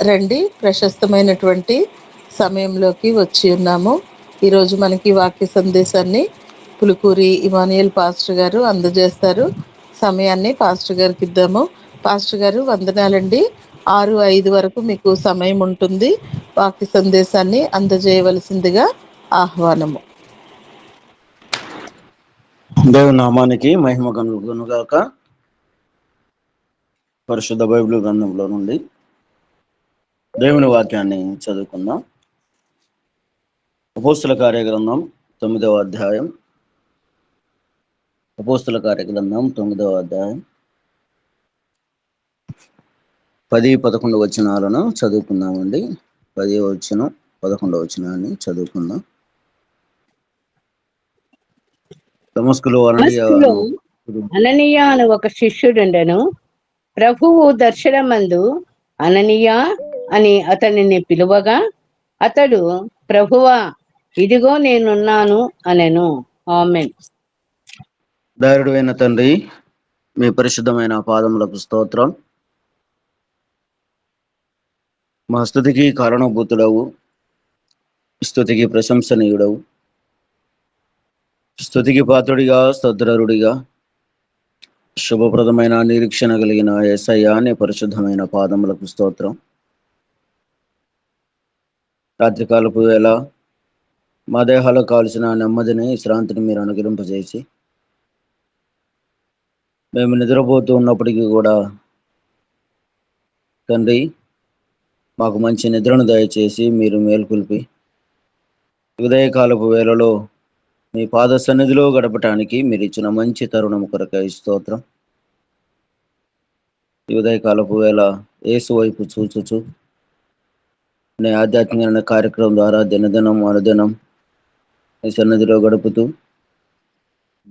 రండి, ప్రశస్తమైనటువంటి సమయంలోకి వచ్చి ఉన్నాము. ఈరోజు మనకి వాక్య సందేశాన్ని పులుకూరి ఇమానియల్ పాస్టర్ గారు అందజేస్తారు. సమయాన్ని పాస్టర్ గారికి ఇద్దాము. పాస్టర్ గారు వందనాలండి. 6:05 వరకు మీకు సమయం ఉంటుంది. వాక్య సందేశాన్ని అందజేయవలసిందిగా ఆహ్వానము. దేవుని నామానికి మహిమ కలుగునుగాక. పరిశుద్ధ బైబిల్ గ్రంథంలో నుండి దేవుని వాక్యాన్ని చదువుకుందాం. అపోస్తుల కార్యగ్రంథం 9వ అధ్యాయం. అపోస్తుల కార్యగ్రంథం 9వ అధ్యాయం 10-11 వచనాలను చదువుకుందామండి. 10వ వచనం 11వ వచనాన్ని చదువుకుందాం. దమస్కులో అననీయ అను ఒక శిష్యుడుండెను. ప్రభువు దర్శనమందు అననీయ అని అతనిని పిలువగా, అతడు ప్రభువా, ఇదిగో నేనున్నాను అనెను. ఆమేన్. దయాళుడు అయిన తండ్రి, మీ పరిశుద్ధమైన పాదములకు స్తోత్రం. మా స్తుతికి కారణభూతుడవు, స్తుతికి ప్రశంసనీయుడవు, స్తుతికి పాత్రుడిగా, స్తోత్రుడిగా, శుభప్రదమైన నిరీక్షణ కలిగిన యేసయ్య నీ పరిశుద్ధమైన పాదములకు స్తోత్రం. రాత్రికాలపు వేళ మా దేహాలకు కావలసిన నెమ్మదిని, విశ్రాంతిని మీరు అనుగ్రహింపజేసి, మేము నిద్రపోతూ ఉన్నప్పటికీ కూడా తండ్రి మాకు మంచి నిద్రను దయచేసి మీరు మేల్కొల్పి ఉదయకాలపు వేళలో మీ పాద సన్నిధిలో గడపటానికి మీరు ఇచ్చిన మంచి తరుణం కొరకై స్తోత్రం. ఈ ఉదయకాలపు వేళ యేసు వైపు చూచుచు నీ ఆధ్యాత్మికమైన కార్యక్రమం ద్వారా దినదినం అనుదినం నీ సన్నిధిలో గడుపుతూ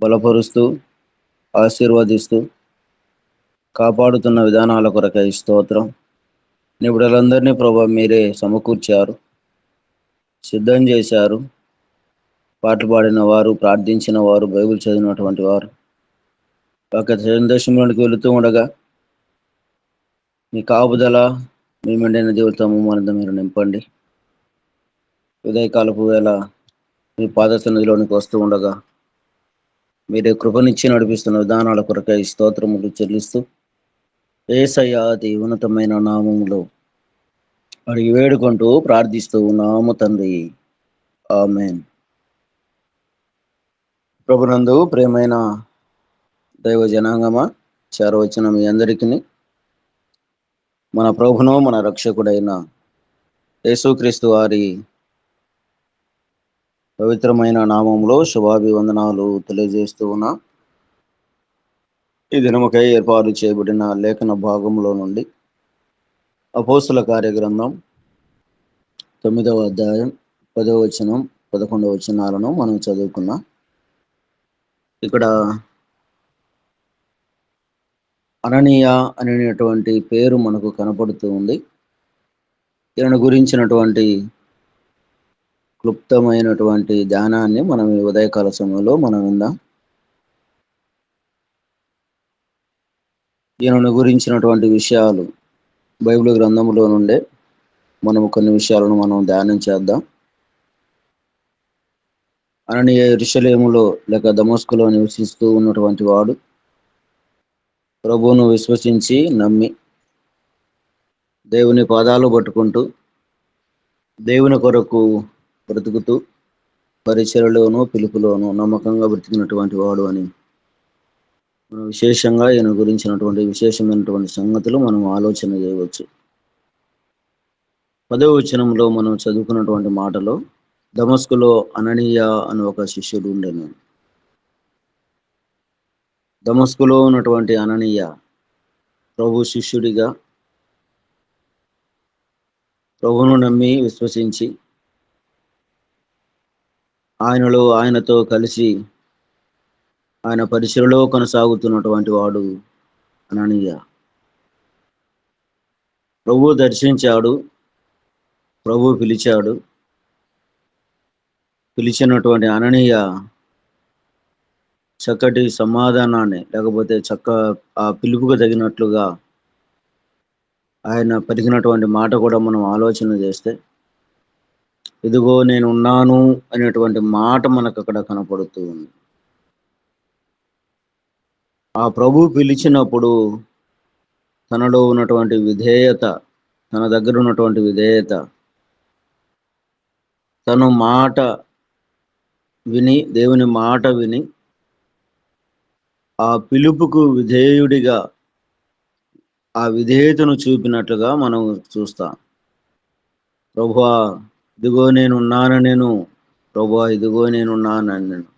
బలపరుస్తూ ఆశీర్వదిస్తూ కాపాడుతున్న విధానాల కొరకై స్తోత్రం. నీ బిడ్డలందరినీ ప్రభువా మీరే సమకూర్చారు, సిద్ధం చేశారు. పాటలు పాడిన వారు, ప్రార్థించిన వారు, బైబిల్ చదివినటువంటి వారు ఒక సందేశంలోనికి వెళుతూ ఉండగా మీ కాపుదల, మీ మెండైన జీవితము మనంతా మీరు నింపండి. ఉదయకాలపు వేళ మీ పాద సన్నిధిలోనికి వస్తూ ఉండగా మీరే కృపనిచ్చి నడిపిస్తున్న విధానాల కొరకై స్తోత్రములు చెల్లిస్తూ యేసయ్య అతి ఉన్నతమైన నామములో అడిగి వేడుకుంటూ ప్రార్థిస్తూ ఉన్నాము తండ్రి. ఆమేన్. ప్రభునందు ప్రియమైన దైవ జనాంగమా, చేరవచ్చిన మీ అందరికీ మన ప్రభును మన రక్షకుడైన యేసుక్రీస్తు వారి పవిత్రమైన నామంలో శుభాభివందనాలు తెలియజేస్తూ ఉన్నా. ఈ దినముకై ఏర్పాటు చేయబడిన లేఖన భాగంలో నుండి అపోస్తుల కార్యగ్రంథం 9వ అధ్యాయం 10వ వచనం 11వ వచనాలను మనం చదువుకున్నాం. ఇక్కడ అననీయ అనేటువంటి పేరు మనకు కనపడుతూ ఉంది. ఈయన గురించినటువంటి క్లుప్తమైనటువంటి ధ్యానాన్ని మనం ఈ ఉదయకాల సమయంలో మనం విందాం. ఈయనను గురించినటువంటి విషయాలు బైబిల్ గ్రంథంలో నుండే మనము కొన్ని విషయాలను మనం ధ్యానం చేద్దాం. అననీయ యెరూషలేములో లేక దమస్కులో నివసిస్తూ ఉన్నటువంటి వాడు ప్రభువును విశ్వసించి నమ్మి దేవుని పాదాలు పట్టుకుంటూ దేవుని కొరకు బ్రతుకుతూ పరిచర్యలోనూ పిలుపులోనూ నమ్మకంగా బ్రతికినటువంటి వాడు అని మనం విశేషంగా ఈయన గురించినటువంటి విశేషమైనటువంటి సంగతులు మనం ఆలోచన చేయవచ్చు. 10వ వచనంలో మనం చదువుకున్నటువంటి మాటలో దమస్కులో అననీయ అని ఒక శిష్యుడు ఉండెను. దమస్కులో ఉన్నటువంటి అననీయ ప్రభు శిష్యుడిగా ప్రభువును నమ్మి విశ్వసించి ఆయనతో కలిసి ఆయన పరిచర్యలో కొనసాగుతున్నటువంటి వాడు అననీయ. ప్రభు దర్శించాడు, ప్రభు పిలిచాడు. పిలిచినటువంటి అననీయ చక్కటి సమాధానాన్ని లేకపోతే ఆ పిలుపుకు తగినట్లుగా ఆయన పలికినటువంటి మాట కూడా మనం ఆలోచన చేస్తే, ఇదిగో నేను ఉన్నాను అనేటువంటి మాట మనకు అక్కడ కనపడుతూ ఉంది. ఆ ప్రభు పిలిచినప్పుడు తనలో ఉన్నటువంటి విధేయత, తన దగ్గర ఉన్నటువంటి విధేయత, తను మాట విని, దేవుని మాట విని ఆ పిలుపుకు విధేయుడిగా ఆ విధేయతను చూపినట్లుగా మనం చూస్తాం. ప్రభువా ఇదిగో నేనున్నాను, ప్రభువా ఇదిగో నేనున్నానని నేను.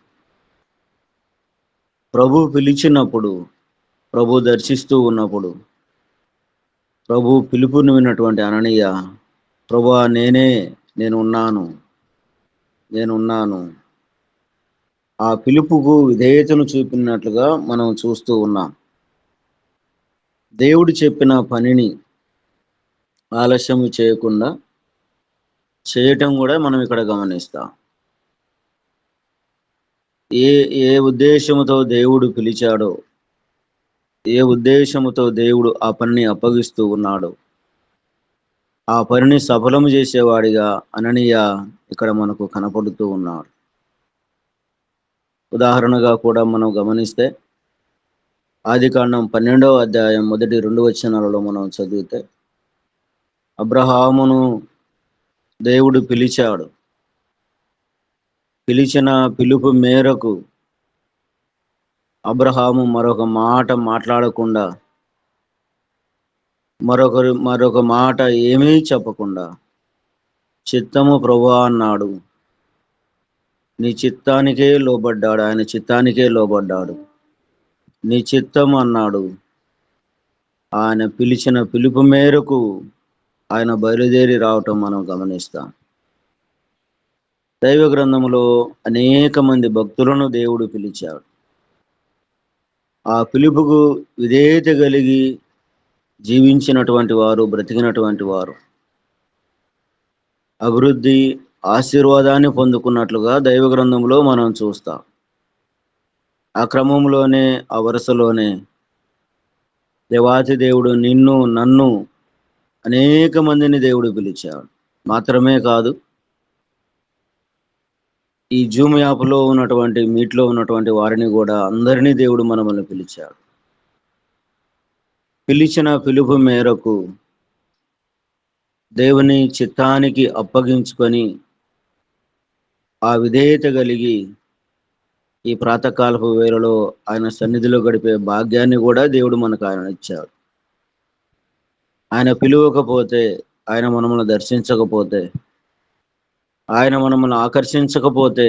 ప్రభు పిలిచినప్పుడు, ప్రభు దర్శిస్తూ ఉన్నప్పుడు, ప్రభు పిలుపుని విన్నటువంటి అననీయ, ప్రభువా నేనున్నాను. ఆ పిలుపుకు విధేయతను చూపినట్లుగా మనం చూస్తూ ఉన్నాం. దేవుడు చెప్పిన పనిని ఆలస్యం చేయకుండా చేయటం కూడా మనం ఇక్కడ గమనిస్తాం. ఏ ఉద్దేశముతో దేవుడు పిలిచాడో, ఏ ఉద్దేశముతో దేవుడు ఆ పనిని అప్పగిస్తూ ఉన్నాడో, ఆ పనిని సఫలము చేసేవాడిగా అననీయ ఇక్కడ మనకు కనపడుతూ ఉన్నాడు. ఉదాహరణగా కూడా మనం గమనిస్తే, ఆదికాండం 12వ అధ్యాయం మొదటి 2 వచనాలలో మనం చదివితే, అబ్రహామును దేవుడు పిలిచాడు. పిలిచిన పిలుపు మేరకు అబ్రహాము మరొక మాట మాట్లాడకుండా, మరొక మాట ఏమీ చెప్పకుండా, చిత్తము ప్రభువా అన్నాడు. నీ చిత్తానికే లోబడ్డాడు. ఆయన చిత్తానికే లోబడ్డాడు. నీ చిత్తం అన్నాడు. ఆయన పిలిచిన పిలుపు మేరకు ఆయన బయలుదేరి రావటం మనం గమనిస్తాం. దైవ గ్రంథములో అనేక మంది భక్తులను దేవుడు పిలిచాడు. ఆ పిలుపుకు విధేయత కలిగి జీవించినటువంటి వారు, బ్రతికినటువంటి వారు అభివృద్ధి, ఆశీర్వాదాన్ని పొందుకున్నట్లుగా దైవ గ్రంథంలో మనం చూస్తాం. ఆ క్రమంలోనే, ఆ వరుసలోనే దేవాతి దేవుడు నిన్ను, నన్ను, అనేక మందిని దేవుడు పిలిచాడు. మాత్రమే కాదు, ఈ జూమ్ యాప్లో ఉన్నటువంటి, మీట్లో ఉన్నటువంటి వారిని కూడా అందరినీ దేవుడు మనల్ని పిలిచాడు. పిలిచిన పిలుపు మేరకు దేవుని చిత్తానికి అప్పగించుకొని ఆ విధేయత కలిగి ఈ ప్రాతకాలపు వేళలో ఆయన సన్నిధిలో గడిపే భాగ్యాన్ని కూడా దేవుడు మనకు ఆయన ఇచ్చాడు. ఆయన పిలువకపోతే, ఆయన మనల్ని దర్శించకపోతే, ఆయన మనల్ని ఆకర్షించకపోతే,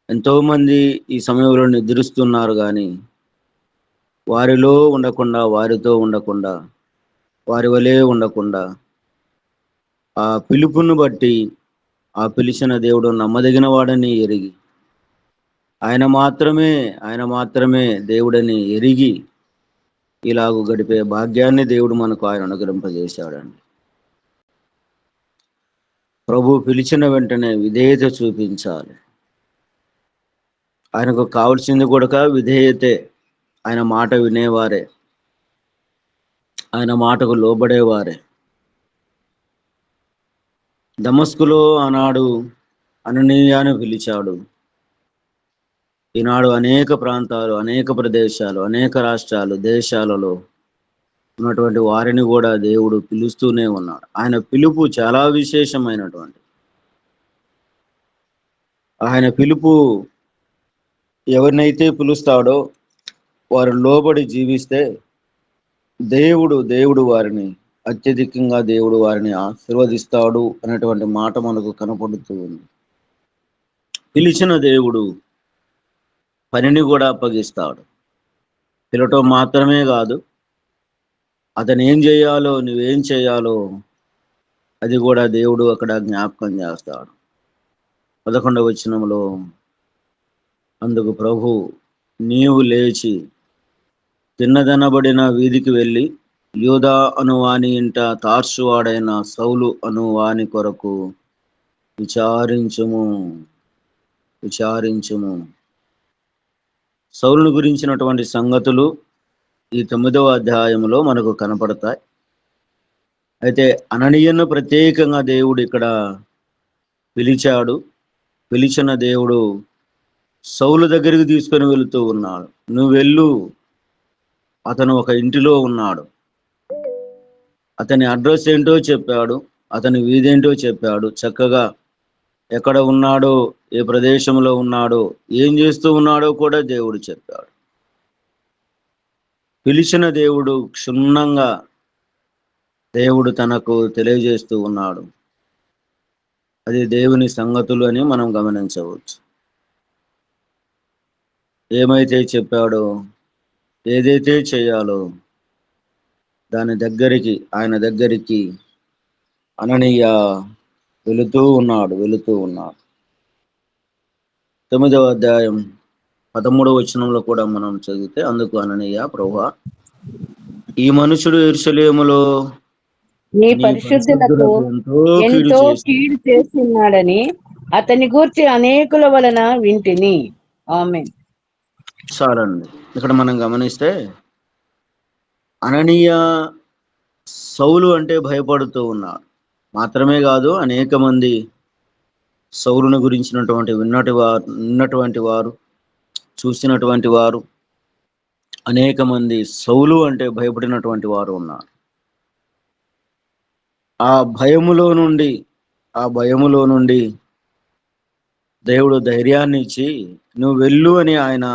ఎంతోమంది ఈ సమయంలో నిద్రిస్తున్నారు కానీ వారిలో ఉండకుండా, వారితో ఉండకుండా, వారి వలె ఉండకుండా, ఆ పిలుపును బట్టి ఆ పిలిచిన దేవుడు నమ్మదగిన వాడని ఎరిగి, ఆయన మాత్రమే దేవుడని ఎరిగి ఇలాగూ గడిపే భాగ్యాన్ని దేవుడు మనకు ఆయన అనుగ్రహింపజేశాడండి. ప్రభు పిలిచిన వెంటనే విధేయత చూపించాలి. ఆయనకు కావలసింది కూడా విధేయతే. ఆయన మాట వినేవారే, ఆయన మాటకు లోబడేవారే. దమస్కులో ఆనాడు అననీయాను పిలిచాడు. ఈనాడు అనేక ప్రాంతాలు, అనేక ప్రదేశాలు, అనేక రాష్ట్రాలు, దేశాలలో ఉన్నటువంటి వారిని కూడా దేవుడు పిలుస్తూనే ఉన్నాడు. ఆయన పిలుపు చాలా విశేషమైనటువంటి. ఆయన పిలుపు ఎవరినైతే పిలుస్తాడో వారు లోబడి జీవిస్తే దేవుడు వారిని అత్యధికంగా దేవుడు వారిని ఆశీర్వదిస్తాడు అనేటువంటి మాట మనకు కనపడుతూ ఉంది. పిలిచిన దేవుడు పనిని కూడా అప్పగిస్తాడు. పిలవటం మాత్రమే కాదు, అతను ఏం చేయాలో, నువ్వేం చేయాలో అది కూడా దేవుడు అక్కడ జ్ఞాపకం చేస్తాడు. 11వ వచనంలో, అందుకు ప్రభు, నీవు లేచి తిన్నదనబడిన వీధికి వెళ్ళి యూదా అనువాని ఇంట తార్సువాడైన సౌలు అనువాని కొరకు విచారించుము. సౌలును గురించినటువంటి సంగతులు ఈ 9వ అధ్యాయంలో మనకు కనపడతాయి. అయితే అననీయను ప్రత్యేకంగా దేవుడు ఇక్కడ పిలిచాడు. పిలిచిన దేవుడు సౌలు దగ్గరికి తీసుకొని వెళుతూ ఉన్నాడు. నువ్వు వెళ్ళు, అతను ఒక ఇంటిలో ఉన్నాడు. అతని అడ్రస్ ఏంటో చెప్పాడు, అతని వీధేంటో చెప్పాడు. చక్కగా ఎక్కడ ఉన్నాడో, ఏ ప్రదేశంలో ఉన్నాడో, ఏం చేస్తూ ఉన్నాడో కూడా దేవుడు చెప్పాడు. పిలిచిన దేవుడు క్షుణ్ణంగా దేవుడు తనకు తెలియజేస్తూ ఉన్నాడు. అది దేవుని సంగతులు అని మనం గమనించవచ్చు. ఏమైతే చెప్పాడో, ఏదైతే చేయాలో దాని దగ్గరికి, ఆయన దగ్గరికి అననీయ వెళుతూ ఉన్నాడు. 9వ అధ్యాయం 13వ వచనంలో కూడా మనం చదివితే, అందుకు అననీయ, ప్రభువా, ఈ మనుషుడు యెరూషలేములో నీ నీ పరిశుద్ధులకు ఎంతో కీడు చేస్తున్నాడని అతని గూర్చి అనేకుల వలన వింటిని. ఆమేన్. చాలండి. ఇక్కడ మనం గమనిస్తే అననీయ సౌలు అంటే భయపడుతూ ఉన్నాడు. మాత్రమే కాదు, అనేక మంది సౌలుని గురించినటువంటి విన్నటువంటి వారు, చూసినటువంటి వారు, అనేక మంది సౌలు అంటే భయపడినటువంటి వారు ఉన్నారు. ఆ భయములో నుండి దేవుడు ధైర్యాన్ని ఇచ్చి నువ్వు వెళ్ళు అని ఆయన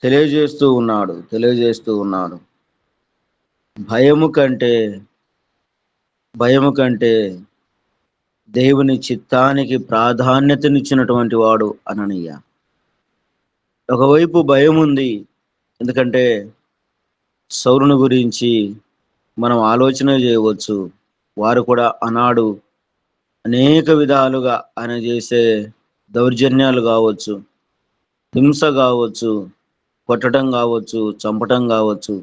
తెలియజేస్తూ ఉన్నాడు. భయము కంటే దేవుని చిత్తానికి ప్రాధాన్యతనిచ్చినటువంటి వాడు అననీయ. ఒకవైపు భయం ఉంది, ఎందుకంటే సౌలుని గురించి మనం ఆలోచన చేయవచ్చు. వారు కూడా ఆనాడు అనేక విధాలుగా ఆయన చేసే దౌర్జన్యాలు కావచ్చు, హింస కావచ్చు, కొట్టడం కావచ్చు, చంపటం కావచ్చు,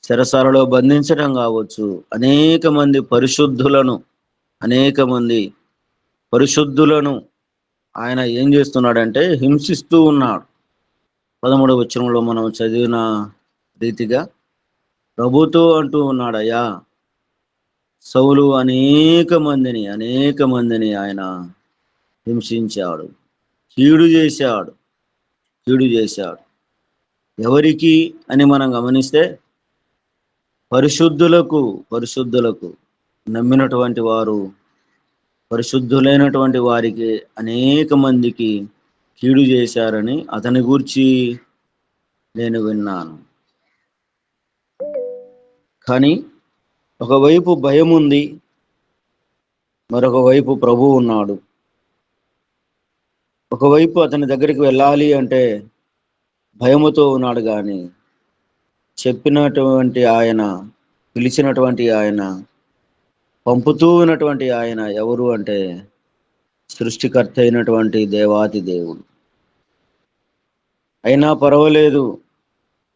చెరసాలలో బంధించడం కావచ్చు, అనేక మంది పరిశుద్ధులను ఆయన ఏం చేస్తున్నాడంటే హింసిస్తూ ఉన్నాడు. 13వ వచనంలో మనం చదివిన రీతిగా ప్రభుతో అంటూ ఉన్నాడు, అయ్యా, సౌలు అనేక మందిని ఆయన హింసించాడు, కీడు చేశాడు. ఎవరికి అని మనం గమనిస్తే పరిశుద్ధులకు నమ్మినటువంటి వారు, పరిశుద్ధులైనటువంటి వారికి అనేక మందికి కీడు చేశారని అతని గూర్చి నేను విన్నాను. కానీ ఒకవైపు భయం ఉంది, మరొక వైపు ప్రభువు ఉన్నాడు. ఒకవైపు అతని దగ్గరికి వెళ్ళాలి అంటే భయముతో ఉన్నాడు, కానీ చెప్పినటువంటి ఆయన, పిలిచినటువంటి ఆయన, పంపుతూ ఉన్నటువంటి ఆయన ఎవరు అంటే సృష్టికర్త అయినటువంటి దేవాతి దేవుడు. అయినా పర్వాలేదు,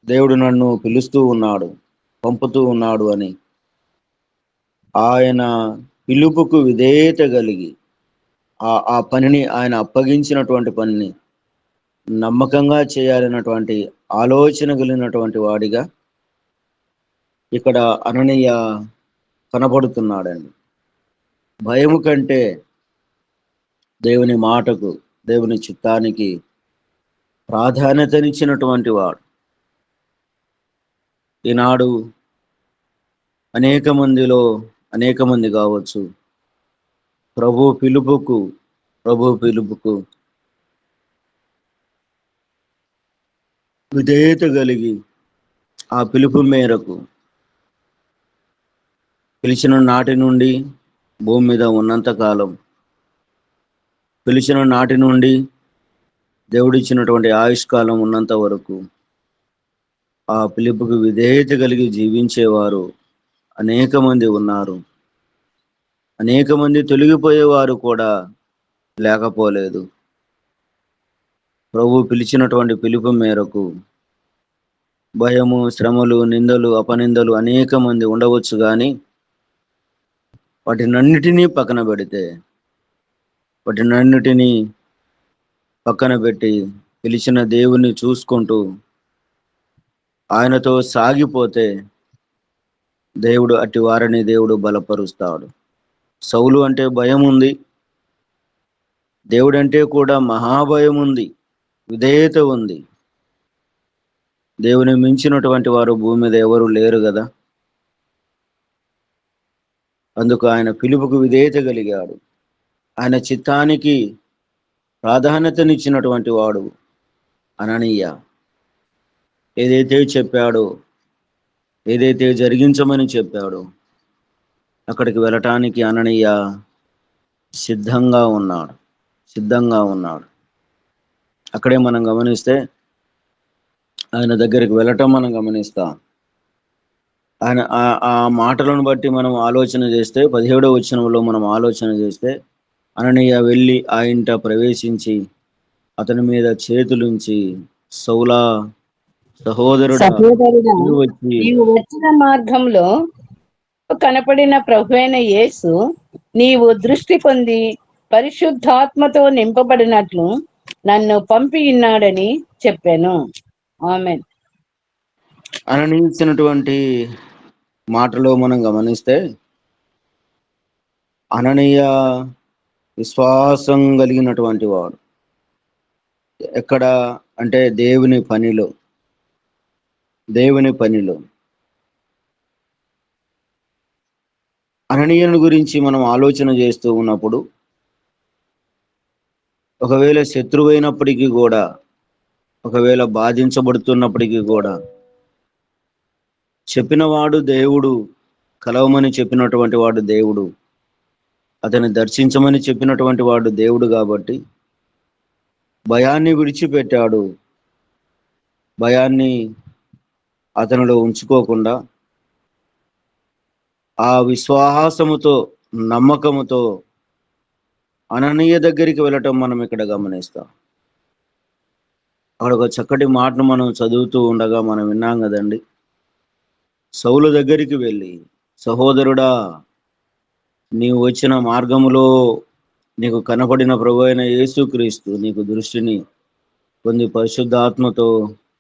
దేవుడు నన్ను పిలుస్తూ ఉన్నాడు, పంపుతూ ఉన్నాడు అని ఆయన పిలుపుకు విధేయత కలిగి ఆ పనిని, ఆయన అప్పగించినటువంటి పనిని నమ్మకంగా చేయాలన్నటువంటి ఆలోచన కలిగినటువంటి వాడిగా ఇక్కడ అననీయ కనపడుతున్నాడండి. భయము కంటే దేవుని మాటకు, దేవుని చిత్తానికి ప్రాధాన్యతనిచ్చినటువంటి వాడు. ఈనాడు అనేక మంది కావచ్చు, ప్రభు పిలుపుకు విధేయత కలిగి ఆ పిలుపు మేరకు పిలిచిన నాటి నుండి భూమి మీద ఉన్నంత కాలం, పిలిచిన నాటి నుండి దేవుడిచ్చినటువంటి ఆయుష్కాలం ఉన్నంత వరకు ఆ పిలుపుకు విధేయత కలిగి జీవించేవారు అనేక మంది ఉన్నారు. అనేక మంది తొలగిపోయేవారు కూడా లేకపోలేదు. ప్రభు పిలిచినటువంటి పిలుపు మేరకు భయము, శ్రమలు, నిందలు, అపనిందలు అనేక మంది ఉండవచ్చు, కానీ వాటినన్నిటినీ పక్కన పెట్టి పిలిచిన దేవుని చూసుకుంటూ ఆయనతో సాగిపోతే దేవుడు అట్టి వారిని దేవుడు బలపరుస్తాడు. సౌలు అంటే భయం ఉంది, దేవుడంటే కూడా మహాభయం ఉంది, విధేయత ఉంది. దేవుని మించినటువంటి వారు భూమి మీద ఎవరు లేరు కదా. అందుకు ఆయన పిలుపుకు విధేయత కలిగాడు. ఆయన చిత్తానికి ప్రాధాన్యతనిచ్చినటువంటి వాడు అననీయ. ఏదైతే చెప్పాడో, ఏదైతే జరిగించమని చెప్పాడో అక్కడికి వెళ్ళటానికి అననీయ సిద్ధంగా ఉన్నాడు. అక్కడే మనం గమనిస్తే ఆయన దగ్గరికి వెళ్ళటం మనం గమనిస్తాం. ఆయన ఆ మాటలను బట్టి మనం ఆలోచన చేస్తే 17వ వచనంలో మనం ఆలోచన చేస్తే అననీయ వెళ్ళి ఆ ఇంట ప్రవేశించి అతని మీద చేతులుంచి, సౌలా సహోదరుడా నీవు వచ్చిన మార్గంలో కనపడిన ప్రభువైన యేసు నీవు దృష్టి పొంది పరిశుద్ధాత్మతో నింపబడినట్లు నన్ను పంపి ఉన్నాడని చెప్పాను. ఆమేన్. అననీయ ఇచ్చినటువంటి మాటలో మనం గమనిస్తే అననీయ విశ్వాసం కలిగినటువంటి వాడు. ఎక్కడ అంటే దేవుని పనిలో అననీయుని గురించి మనం ఆలోచన చేస్తూ ఉన్నప్పుడు ఒకవేళ శత్రువైనప్పటికీ కూడా, ఒకవేళ బాధించబడుతున్నప్పటికీ కూడా చెప్పినవాడు దేవుడు, కలవమని చెప్పినటువంటి వాడు దేవుడు, అతన్ని దర్శించమని చెప్పినటువంటి వాడు దేవుడు కాబట్టి భయాన్ని విడిచిపెట్టాడు. భయాన్ని అతనిలో ఉంచుకోకుండా ఆ విశ్వాసముతో, నమ్మకముతో అననీయ దగ్గరికి వెళ్ళటం మనం ఇక్కడ గమనిస్తాం. అక్కడ ఒక చక్కటి మాటను మనం చదువుతూ ఉండగా మనం విన్నాం కదండి. సౌలు దగ్గరికి వెళ్ళి, సహోదరుడా, నీవు వచ్చిన మార్గములో నీకు కనపడిన ప్రభువైన యేసుక్రీస్తు నీకు దృష్టిని పొంది పరిశుద్ధాత్మతో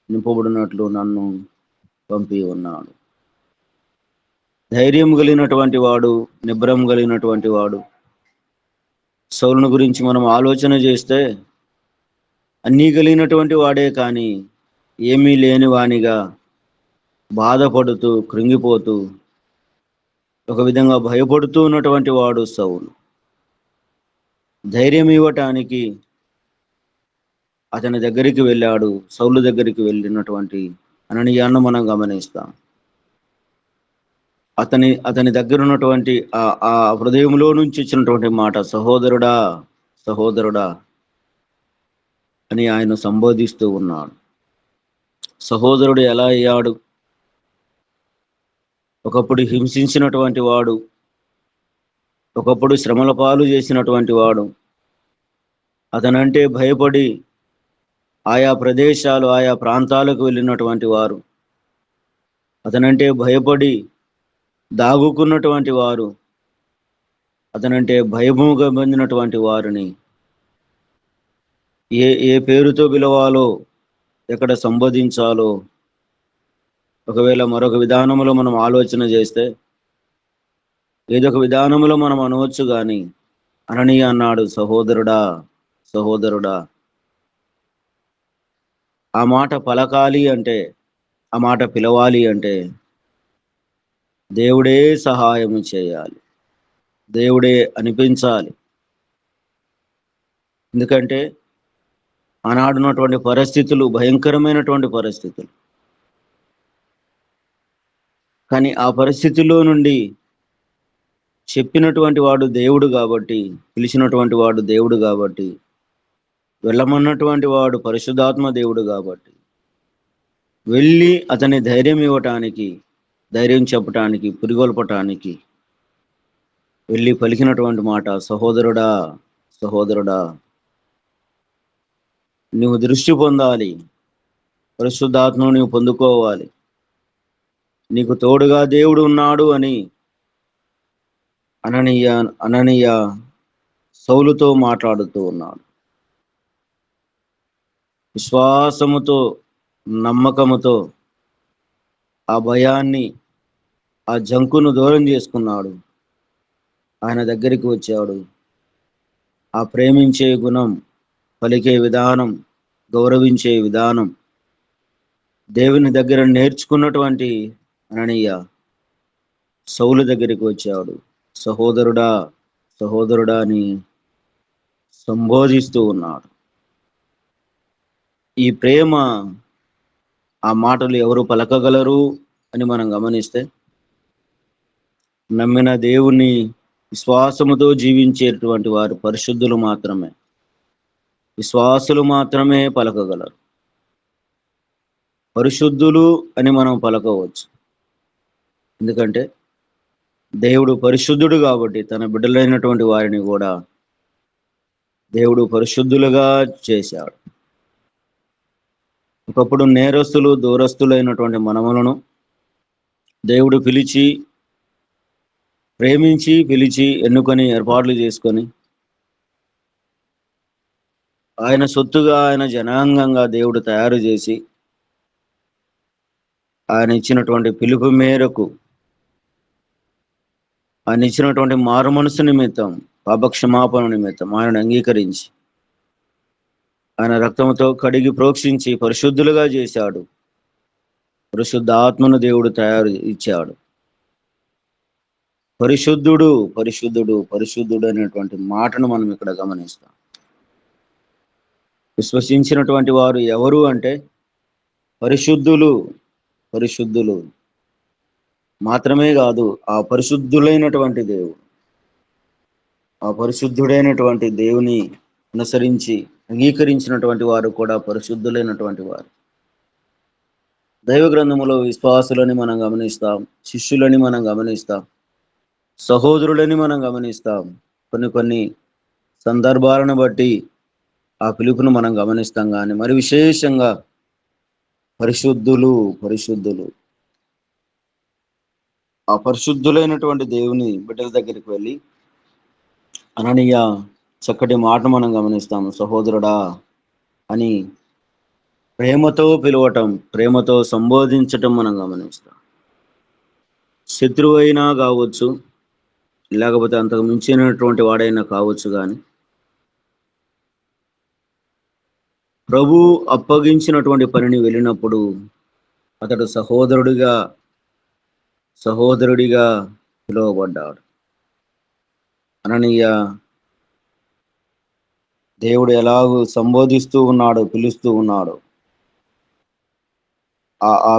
నింపబడినట్లు నన్ను పంపి ఉన్నాడు. ధైర్యం కలిగినటువంటి వాడు, నిబ్రం కలిగినటువంటి వాడు. సౌలుని గురించి మనం ఆలోచన చేస్తే అన్నీ కలిగినటువంటి వాడే కానీ ఏమీ లేని వానిగా బాధపడుతూ, కృంగిపోతూ, ఒక విధంగా భయపడుతూ ఉన్నటువంటి వాడు సౌలు. ధైర్యం ఇవ్వటానికి అతని దగ్గరికి వెళ్ళాడు. సౌలు దగ్గరికి వెళ్ళినటువంటి అననీయాను మనం గమనిస్తాం. అతని దగ్గర ఉన్నటువంటి ఆ హృదయంలో నుంచి వచ్చినటువంటి మాట సహోదరుడా అని ఆయన సంబోధిస్తూ ఉన్నాడు. సహోదరుడు ఎలా అయ్యాడు? ఒకప్పుడు హింసించినటువంటి వాడు, ఒకప్పుడు శ్రమల పాలు చేసినటువంటి వాడు, అతనంటే భయపడి ఆయా ప్రదేశాలు, ఆయా ప్రాంతాలకు వెళ్ళినటువంటి వారు, అతనంటే భయపడి దాగుకున్నటువంటి వారు, అతనంటే భయముగా పొందినటువంటి వారిని ఏ పేరుతో పిలవాలో, ఎక్కడ సంబోధించాలో ఒకవేళ మరొక విధానంలో మనం ఆలోచన చేస్తే ఏదో ఒక విధానంలో మనం అనవచ్చు. కానీ అననీయ అన్నాడు, సహోదరుడా. ఆ మాట పలకాలి అంటే, ఆ మాట పిలవాలి అంటే దేవుడే సహాయం చేయాలి, దేవుడే అనిపించాలి. ఎందుకంటే ఆనాడున్నటువంటి పరిస్థితులు భయంకరమైనటువంటి పరిస్థితులు. కానీ ఆ పరిస్థితుల్లో నుండి చెప్పినటువంటి వాడు దేవుడు కాబట్టి, పిలిచినటువంటి వాడు దేవుడు కాబట్టి, వెళ్ళమన్నటువంటి వాడు పరిశుద్ధాత్మ దేవుడు కాబట్టి వెళ్ళి అతని ధైర్యం ఇవ్వటానికి, ధైర్యం చెప్పటానికి, పురిగొల్పటానికి వెళ్ళి పలికినటువంటి మాట, సహోదరుడా నువ్వు దృష్టి పొందాలి, పరిశుద్ధాత్మను నువ్వు పొందుకోవాలి, నీకు తోడుగా దేవుడు ఉన్నాడు అని అననీయ సౌలుతో మాట్లాడుతూ ఉన్నాడు. విశ్వాసముతో, నమ్మకముతో ఆ భయాన్ని, ఆ జంకును దూరం చేసుకున్నాడు. ఆయన దగ్గరికి వచ్చాడు. ఆ ప్రేమించే గుణం, పలికే విధానం, గౌరవించే విధానం దేవుని దగ్గర నేర్చుకున్నటువంటి అననీయ సౌలు దగ్గరికి వచ్చాడు. సహోదరుడా, సహోదరుడా అని సంబోధిస్తూ ఉన్నాడు. ఈ ప్రేమ, ఆ మాటలు ఎవరు పలకగలరు అని మనం గమనిస్తే, నమ్మిన దేవుని విశ్వాసముతో జీవించేటువంటి వారు పరిశుద్ధులు మాత్రమే, విశ్వాసులు మాత్రమే పలకగలరు. పరిశుద్ధులు అని మనం పలకవచ్చు. ఎందుకంటే దేవుడు పరిశుద్ధుడు కాబట్టి తన బిడ్డలైనటువంటి వారిని కూడా దేవుడు పరిశుద్ధులుగా చేశాడు. ఒకప్పుడు నేరస్తులు, దూరస్తులైనటువంటి మనములను దేవుడు ప్రేమించి పిలిచి ఎన్నుకొని ఏర్పాట్లు చేసుకొని ఆయన సొత్తుగా, ఆయన జనాంగంగా దేవుడు తయారు చేసి ఆయన ఇచ్చినటువంటి పిలుపు మేరకు, ఆయన ఇచ్చినటువంటి మారు మనసు నిమిత్తం, పాపక్షమాపణ నిమిత్తం ఆయనను అంగీకరించి ఆయన రక్తంతో కడిగి ప్రోక్షించి పరిశుద్ధులుగా చేశాడు. పరిశుద్ధ ఆత్మను దేవుడు ఇచ్చాడు. పరిశుద్ధుడు, పరిశుద్ధుడు, పరిశుద్ధుడు అనేటువంటి మాటను మనం ఇక్కడ గమనిస్తాం. విశ్వసించినటువంటి వారు ఎవరు అంటే పరిశుద్ధులు. పరిశుద్ధులు మాత్రమే కాదు, ఆ పరిశుద్ధులైనటువంటి దేవుడు, ఆ పరిశుద్ధుడైనటువంటి దేవుని అనుసరించి అంగీకరించినటువంటి వారు కూడా పరిశుద్ధులైనటువంటి వారు. దైవ గ్రంథములో విశ్వాసులని మనం గమనిస్తాం, శిష్యులని మనం గమనిస్తాం, సహోదరులని మనం గమనిస్తాం. కొన్ని సందర్భాలను బట్టి ఆ పిలుపును మనం గమనిస్తాం. కానీ మరి విశేషంగా పరిశుద్ధులు, పరిశుద్ధులు, ఆ పరిశుద్ధులైనటువంటి దేవుని బిడ్డల దగ్గరికి వెళ్ళి అననీయ చక్కటి మాట మనం గమనిస్తాము. సహోదరుడా అని ప్రేమతో పిలవటం, ప్రేమతో సంబోధించటం మనం గమనిస్తాం. శత్రువు అయినా కావచ్చు, లేకపోతే అంతకు మించినటువంటి వాడైనా కావచ్చు, కానీ ప్రభు అప్పగించినటువంటి పనిని వెళ్ళినప్పుడు అతడు సహోదరుడిగా పిలువబడ్డాడు. అననీయ దేవుడు ఎలాగూ సంబోధిస్తూ ఉన్నాడు, పిలుస్తూ ఉన్నాడు. ఆ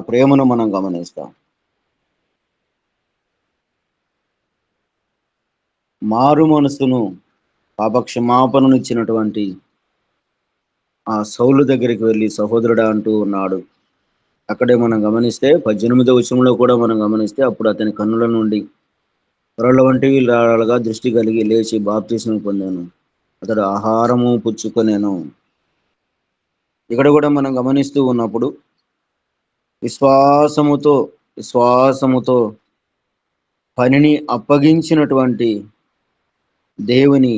ప్రేమను మనం గమనిస్తాం. మారు మనసును, పాపక్షమాపణను ఇచ్చినటువంటి ఆ సౌలు దగ్గరికి వెళ్ళి సహోదరుడా అంటూ ఉన్నాడు. అక్కడే మనం గమనిస్తే 18వ వచనంలో కూడా మనం గమనిస్తే, అప్పుడు అతని కన్నుల నుండి పొరల వంటివి రాళ్ళగా దృష్టి కలిగి లేచి బాప్తిస్మం పొందాను, అతడు ఆహారము పుచ్చుకొనేను. ఇక్కడ కూడా మనం గమనిస్తూ ఉన్నప్పుడు విశ్వాసముతో పనిని అప్పగించినటువంటి దేవుని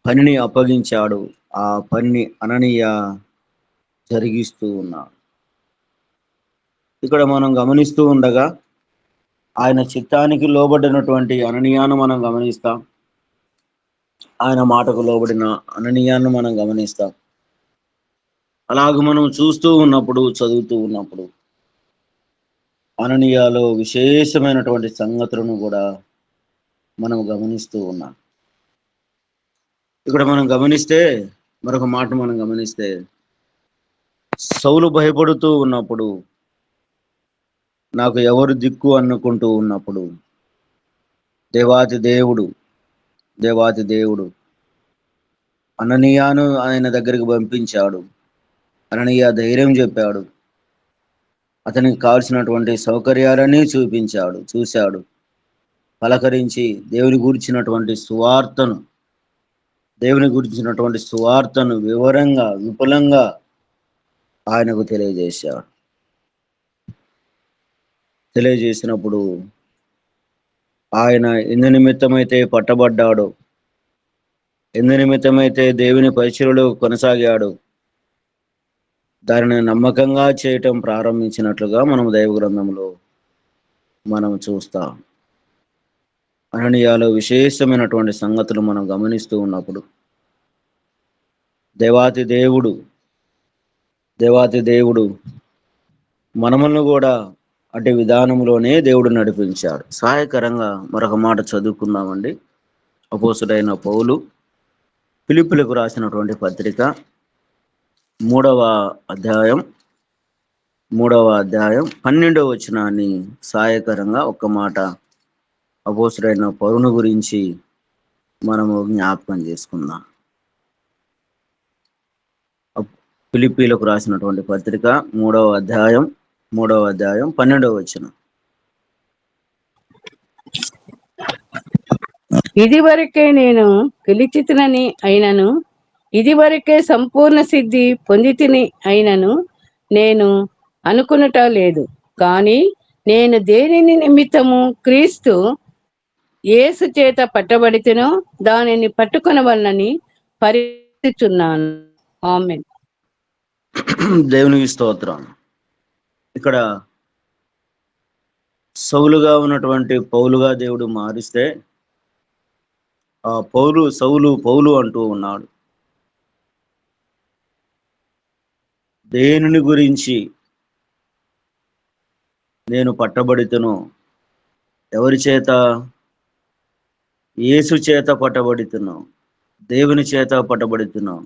పనిని అప్పగించాడు. ఆ పనిని అననీయ జరిగిస్తూ ఉన్నాడు. ఇక్కడ మనం గమనిస్తూ ఉండగా ఆయన చిత్తానికి లోబడినటువంటి అననీయాను మనం గమనిస్తాం. ఆయన మాటకు లోబడిన అననీయాను మనం గమనిస్తాం. అలాగే మనం చూస్తూ ఉన్నప్పుడు, చదువుతూ ఉన్నప్పుడు అననీయాలో విశేషమైనటువంటి సంగతులను కూడా మనం గమనిస్తూ ఉన్నాం. ఇక్కడ మనం గమనిస్తే, మరొక మాట మనం గమనిస్తే, సౌలు భయపడుతూ ఉన్నప్పుడు, నాకు ఎవరు దిక్కు అనుకుంటూ ఉన్నప్పుడు దేవాతి దేవుడు అననీయాను ఆయన దగ్గరికి పంపించాడు. అననీయ ధైర్యం చెప్పాడు, అతనికి కావాల్సినటువంటి సౌకర్యాలన్నీ చూశాడు, పలకరించి దేవుని గురించినటువంటి సువార్తను వివరంగా, విపులంగా ఆయనకు తెలియజేసినప్పుడు ఆయన ఎందు నిమిత్తమైతే పట్టబడ్డాడో, ఎందు నిమిత్తమైతే దేవుని పరిచర్యలో కొనసాగాడు, దానిని నమ్మకంగా చేయటం ప్రారంభించినట్లుగా మనం దైవ గ్రంథంలో మనం చూస్తాం. అననీయాలో విశేషమైనటువంటి సంగతులు మనం గమనిస్తూ ఉన్నప్పుడు దేవాతి దేవుడు మనములను కూడా అటు విధానంలోనే దేవుడు నడిపించాడు. సహాయకరంగా మరొక మాట చదువుకుందామండి. అపోస్తుడైన పౌలు ఫిలిప్పీలకు రాసినటువంటి పత్రిక 3వ అధ్యాయం 12వ వచనాన్ని సహాయకరంగా ఒక్క మాట అపోస్తుడైన పౌలును గురించి మనము జ్ఞాపకం చేసుకుందాం. ఫిలిప్పీలకు రాసినటువంటి పత్రిక 3వ అధ్యాయం 12వ వచనం. ఇదివరకే నేను పిలిచితినని అయినను, ఇదివరకే సంపూర్ణ సిద్ధి పొందితిని అయినను నేను అనుకునుట లేదు. కానీ నేను దేనిని నిమిత్తము క్రీస్తు యేసు చేత పట్టబడితేనో దానిని పట్టుకొనవలనని పరిగెత్తుచున్నాను. ఆమేన్. దేవునికి స్తోత్రం. ఇక్కడ సౌలుగా ఉన్నటువంటి పౌలుగా దేవుడు మారిస్తే ఆ పౌలు అంటూ ఉన్నాడు. దేనిని గురించి నేను పట్టబడితేనో, ఎవరి చేత? యేసు చేత పట్టబడుతున్నాం, దేవుని చేత పట్టబడుతున్నాం.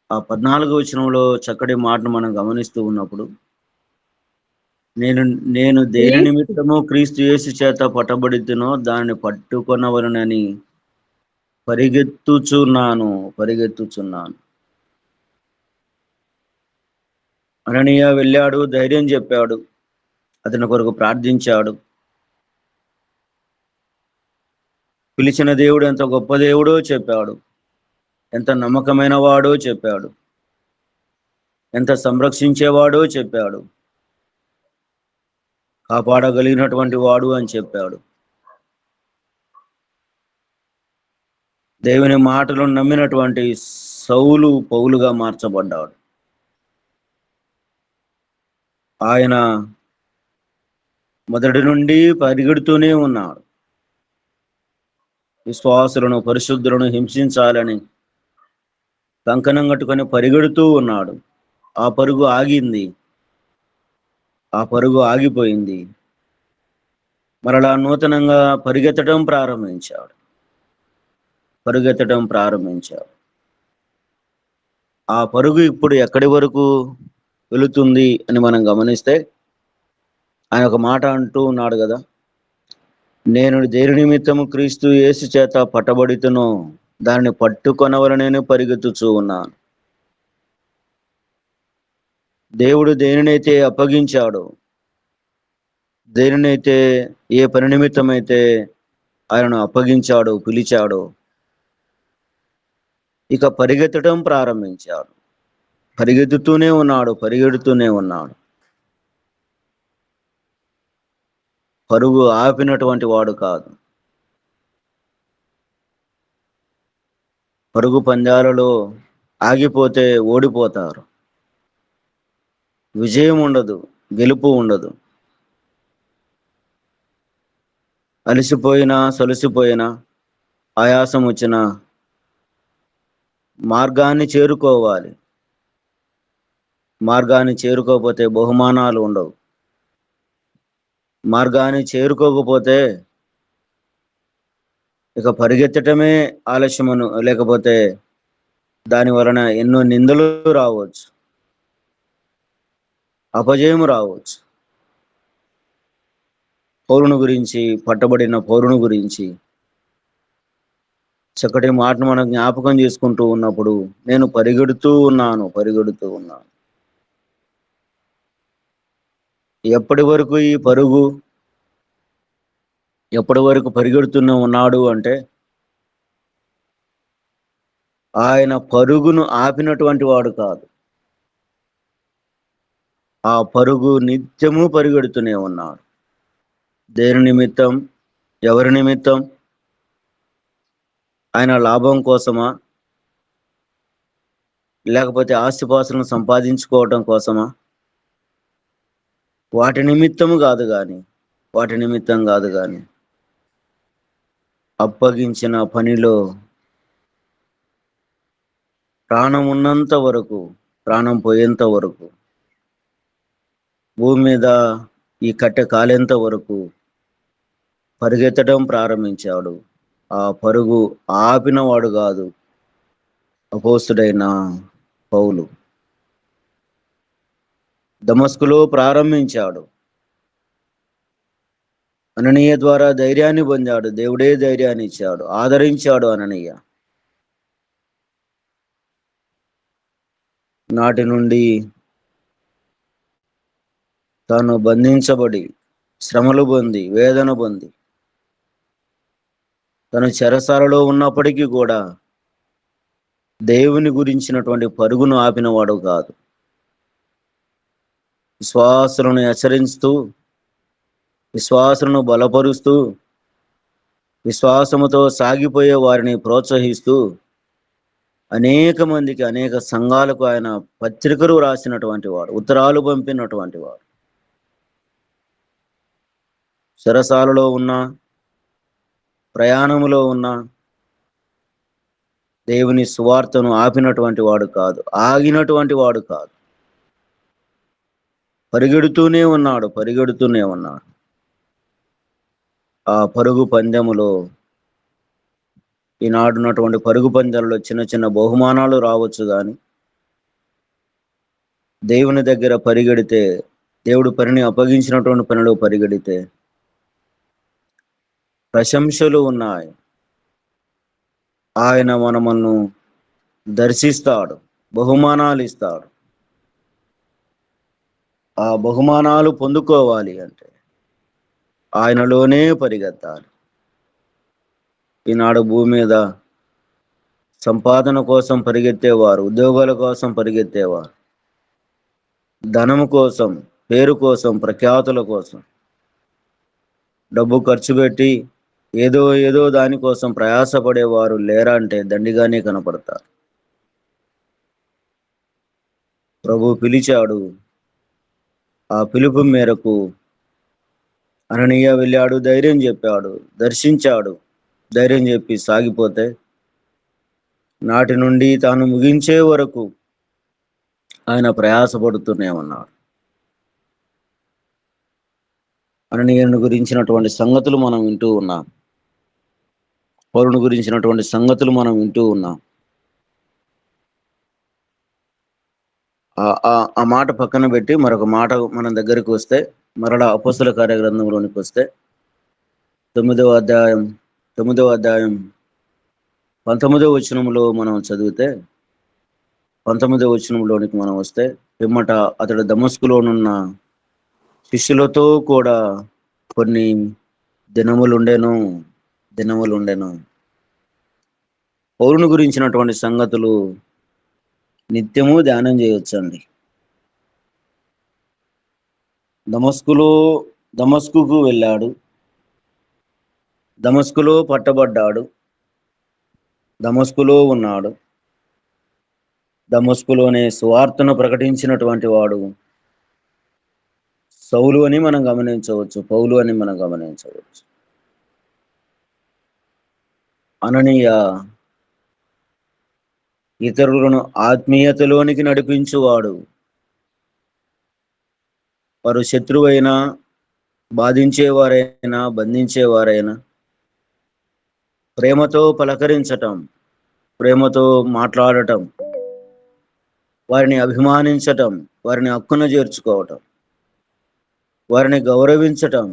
ఆ 14వ వచనంలో చక్కటి మాటను మనం గమనిస్తూ ఉన్నప్పుడు నేను దేని నిమిత్తము క్రీస్తు యేసు చేత పట్టబడుతునో దాన్ని పట్టుకొనవలనని పరిగెత్తుచున్నాను. అననీయ వెళ్ళాడు, ధైర్యం చెప్పాడు, అతని కొరకు ప్రార్థించాడు. పిలిచిన దేవుడు ఎంత గొప్ప దేవుడో చెప్పాడు, ఎంత నమ్మకమైన వాడో చెప్పాడు, ఎంత సంరక్షించేవాడో చెప్పాడు, కాపాడగలిగినటువంటి వాడు అని చెప్పాడు. దేవుని మాటలు నమ్మినటువంటి సౌలు పౌలుగా మార్చబడ్డాడు. ఆయన మొదటి నుండి పరిగెడుతూనే ఉన్నాడు. విశ్వాసులను, పరిశుద్ధులను హింసించాలని కంకణం కట్టుకొని పరిగెడుతూ ఉన్నాడు. ఆ పరుగు ఆగింది, ఆ పరుగు ఆగిపోయింది. మరలా నూతనంగా పరిగెత్తడం ప్రారంభించాడు. ఆ పరుగు ఇప్పుడు ఎక్కడి వరకు వెళుతుంది అని మనం గమనిస్తే ఆయన ఒక మాట అంటూ ఉన్నాడు కదా, నేను దేని నిమిత్తము క్రీస్తు యేసు చేత పట్టబడితునో దాన్ని పట్టుకొనవలనని పరిగెత్తుచూ ఉన్నాను. దేవుడు దేనినైతే అప్పగించాడో, దేనినైతే ఏ పని నిమిత్తమైతే ఆయనను అప్పగించాడో, పిలిచాడో, ఇక పరిగెత్తడం ప్రారంభించాడు. పరిగెడుతూనే ఉన్నాడు. పరుగు ఆపినటువంటి వాడు కాదు. పరుగు పందాలలో ఆగిపోతే ఓడిపోతారు. విజయం ఉండదు, గెలుపు ఉండదు. అలసిపోయినా, సొలసిపోయినా, ఆయాసం వచ్చినా మార్గాన్ని చేరుకోవాలి. మార్గాన్ని చేరుకోకపోతే బహుమానాలు ఉండవు. మార్గాన్ని చేరుకోకపోతే ఇక పరిగెత్తటమే ఆలస్యమును, లేకపోతే దాని వలన ఎన్నో నిందలు రావచ్చు, అపజయము రావచ్చు. పట్టబడిన పౌరుని గురించి చక్కటి మాటను మనం జ్ఞాపకం చేసుకుంటూ ఉన్నప్పుడు నేను పరిగెడుతూ ఉన్నాను. ఎప్పటి వరకు ఈ పరుగు, ఎప్పటి వరకు పరిగెడుతూనే ఉన్నాడు అంటే ఆయన పరుగును ఆపినటువంటి వాడు కాదు. ఆ పరుగు నిత్యము పరిగెడుతూనే ఉన్నాడు. దేని నిమిత్తం? ఎవరి నిమిత్తం? ఆయన లాభం కోసమా? లేకపోతే ఆస్తిపాస్తులను సంపాదించుకోవటం కోసమా? వాటి నిమిత్తం కాదు కానీ అప్పగించిన పనిలో ప్రాణం ఉన్నంత వరకు, ప్రాణం పోయేంత వరకు, భూమి మీద ఈ కట్టె కాలేంత వరకు పరిగెత్తడం ప్రారంభించాడు. ఆ పరుగు ఆపినవాడు కాదు అపోస్తుడైన పౌలు. దమస్కులో ప్రారంభించాడు. అననీయ ద్వారా ధైర్యాన్ని పొందాడు. దేవుడే ధైర్యాన్ని ఇచ్చాడు, ఆదరించాడు అననీయ. నాటి నుండి తాను బంధించబడి, శ్రమలు పొంది, వేదన పొంది, తను చెరసాలలో ఉన్నప్పటికీ కూడా దేవుని గురించినటువంటి పరుగును ఆపినవాడు కాదు. విశ్వాసులను హెచ్చరిస్తూ, విశ్వాసులను బలపరుస్తూ, విశ్వాసముతో సాగిపోయే వారిని ప్రోత్సహిస్తూ, అనేక మందికి, అనేక సంఘాలకు ఆయన పత్రికలు రాసినటువంటి వాడు, ఉత్తరాలు పంపినటువంటి వాడు. చెరసాలలో ఉన్న, ప్రయాణములో ఉన్న దేవుని సువార్తను ఆపినటువంటి వాడు కాదు, ఆగినటువంటి వాడు కాదు. పరిగెడుతూనే ఉన్నాడు. ఆ పరుగు పందెములో, ఈనాడున్నటువంటి పరుగు పందెంలో చిన్న చిన్న బహుమానాలు రావచ్చు కానీ దేవుని దగ్గర పరిగెడితే, దేవుడు పనిని అప్పగించినటువంటి పనిలో పరిగెడితే ప్రశంసలు ఉన్నాయి. ఆయన మనలను దర్శిస్తాడు, బహుమానాలు ఇస్తాడు. ఆ బహుమానాలు పొందుకోవాలి అంటే ఆయనలోనే పరిగెత్తాలి. ఈనాడు భూమి మీద సంపాదన కోసం పరిగెత్తేవారు, ఉద్యోగాల కోసం పరిగెత్తేవారు, ధనము కోసం, పేరు కోసం, ప్రఖ్యాతుల కోసం డబ్బు ఖర్చు పెట్టి ఏదో దానికోసం ప్రయాసపడేవారు లేరా అంటే దండిగానే కనపడతారు. ప్రభు పిలిచాడు. ఆ పిలుపు మేరకు అననీయ వెళ్ళాడు, ధైర్యం చెప్పాడు, దర్శించాడు. ధైర్యం చెప్పి సాగిపోతే నాటి నుండి తాను ముగించే వరకు ఆయన ప్రయాసపడుతూనే ఉన్నాడు. అననీయుని గురించినటువంటి సంగతులు మనం వింటూ ఉన్నాం. పౌలుని గురించినటువంటి సంగతులు మనం వింటూ ఉన్నాం. ఆ మాట పక్కన పెట్టి మరొక మాట మన దగ్గరికి వస్తే, మరలా అపోస్తల కార్యగ్రంథంలోనికి వస్తే 9వ అధ్యాయం 19వ వచనంలో మనం చదివితే, 19వ వచనంలోనికి మనం వస్తే, పిమ్మట అతడు దమస్కులోనున్న శిష్యులతో కూడా కొన్ని దినములుండెను. పౌలుని గురించినటువంటి సంగతులు నిత్యము ధ్యానం చేయొచ్చండి. దమస్కుకు వెళ్ళాడు, దమస్కులో పట్టబడ్డాడు, దమస్కులో ఉన్నాడు. దమస్కులోనే సువార్తను ప్రకటించినటువంటి వాడు సౌలు అని మనం గమనించవచ్చు, పౌలు అని మనం గమనించవచ్చు. అననీయ ఇతరులను ఆత్మీయతలోనికి నడిపించువాడు. వారు శత్రువైనా, బాధించేవారైనా, బంధించేవారైనా ప్రేమతో పలకరించటం, ప్రేమతో మాట్లాడటం, వారిని అభిమానించటం, వారిని హక్కున చేర్చుకోవటం, వారిని గౌరవించటం,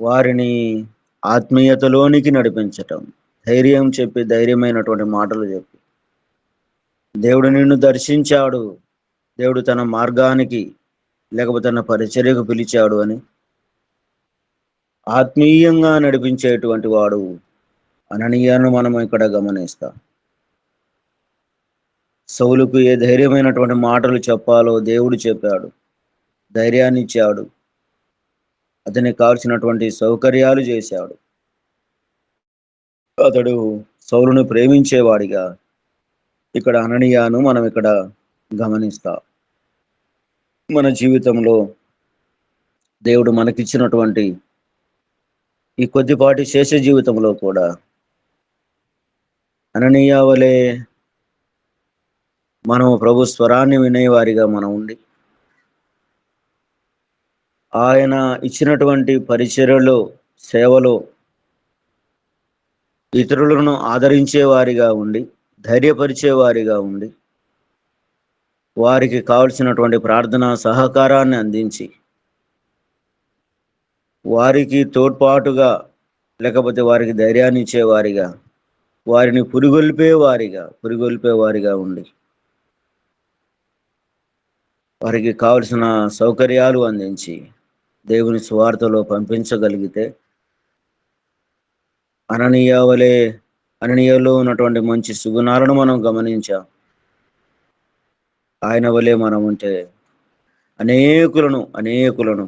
వారిని ఆత్మీయతలోనికి నడిపించటం, ధైర్యం చెప్పి, ధైర్యమైనటువంటి మాటలు చెప్పి, దేవుడు నిన్ను దర్శించాడు, దేవుడు తన మార్గానికి లేకపోతే తన పరిచర్యకు పిలిచాడు అని ఆత్మీయంగా నడిపించేటువంటి వాడు అననీయను మనం ఇక్కడ గమనిస్తాం. సౌలుకు ఏ ధైర్యమైనటువంటి మాటలు చెప్పాలో దేవుడు చెప్పాడు, ధైర్యాన్ని ఇచ్చాడు, అతనికి కావాల్సినటువంటి సౌకర్యాలు చేశాడు. అతడు సౌలును ప్రేమించేవాడిగా, ఇక్కడ అననీయాను మనం ఇక్కడ గమనిస్తాం. మన జీవితంలో దేవుడు మనకిచ్చినటువంటి ఈ కొద్దిపాటి శేష జీవితంలో కూడా అననీయ వలె మనం ప్రభు స్వరాన్ని వినేవారిగా మనం ఉండి, ఆయన ఇచ్చినటువంటి పరిచర్యలో, సేవలో ఇతరులను ఆదరించేవారిగా ఉండి, ధైర్యపరిచేవారిగా ఉండి, వారికి కావలసినటువంటి ప్రార్థనా సహకారాన్ని అందించి, వారికి తోడ్పాటుగా లేకపోతే వారికి ధైర్యాన్ని ఇచ్చేవారిగా, వారిని పురిగొల్పేవారిగా ఉండి, వారికి కావలసిన సౌకర్యాలు అందించి దేవుని సువార్తలో పంపించగలిగితే అననీయలో ఉన్నటువంటి మంచి సుగుణాలను మనం గమనించాం. ఆయన వలె మనం ఉంటే అనేకులను